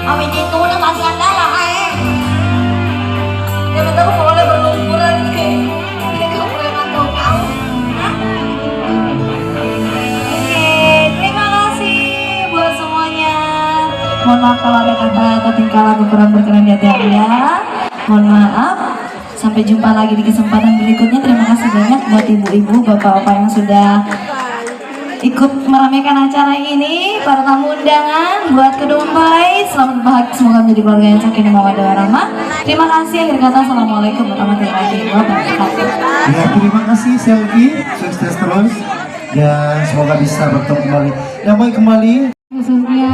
Amin itu udah masih ada lah, ya betul boleh berlumuran nih. Kita boleh ngantuk kau. Oke, terima kasih buat semuanya. Mohon maaf kalau ada kata atau tingkah laku kurang berkenan di hati ya. Mohon maaf. Sampai jumpa lagi di kesempatan berikutnya. Terima kasih banyak buat ibu-ibu, bapak-bapak yang sudah ikut meramaikan acara ini, para tamu undangan, buat Kedumpai, selamat bahagia, semoga menjadi keluarga yang sakinah mawaddah warahmah. Terima kasih, akhir kata assalamualaikum warahmatullahi wabarakatuh. Ya, terima kasih Selvi, sukses terus dan semoga bisa bertemu kembali. Damai kembali. Khususnya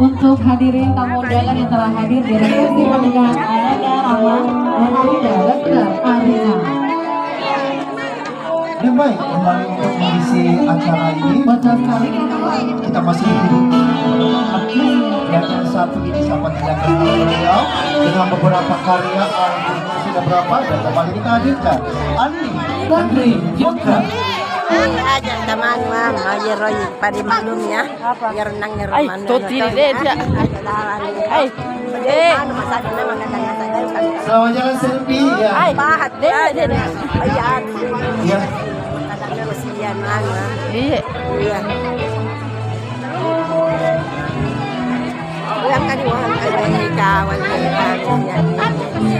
untuk hadirin tamu undangan yang telah hadir di resepsi pernikahan Ayanda Rama dan Rida Rektor Arina. Ya baik, kembali untuk mengisi acara ini. Betul sekali. Kita masih hidup dan yang satu ini sama tidak kenal beliau dengan beberapa karya album sudah berapa dan kembali kita hadirkan Andi Andri Yoga. Aja teman mama ya roy pada maklumnya ya renang ya roman Selamat jalan selfie ya. pahat deh ayan Ya. kadangnya kesian mana iya yang kan wah ada kawan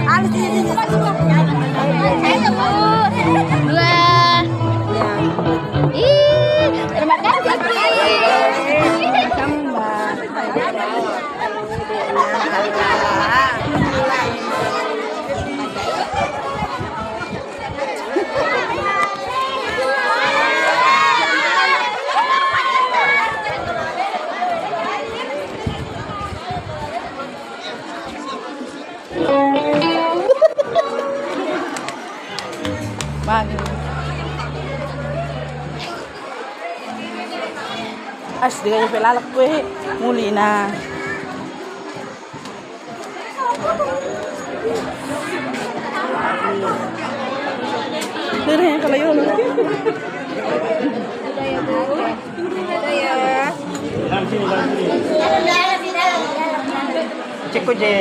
alis ini Terima kasih. As dengan pelalak kue muli na. Dari yang kalau yun. Cek ko je.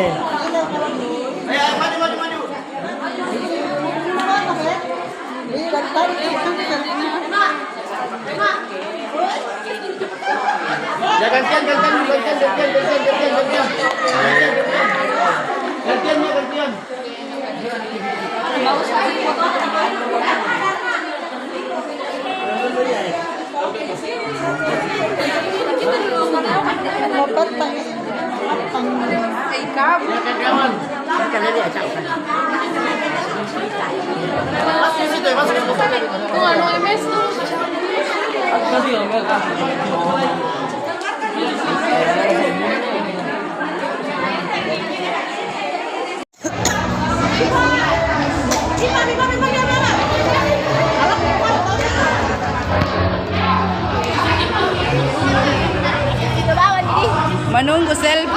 Ya gantian. Menunggu selfie.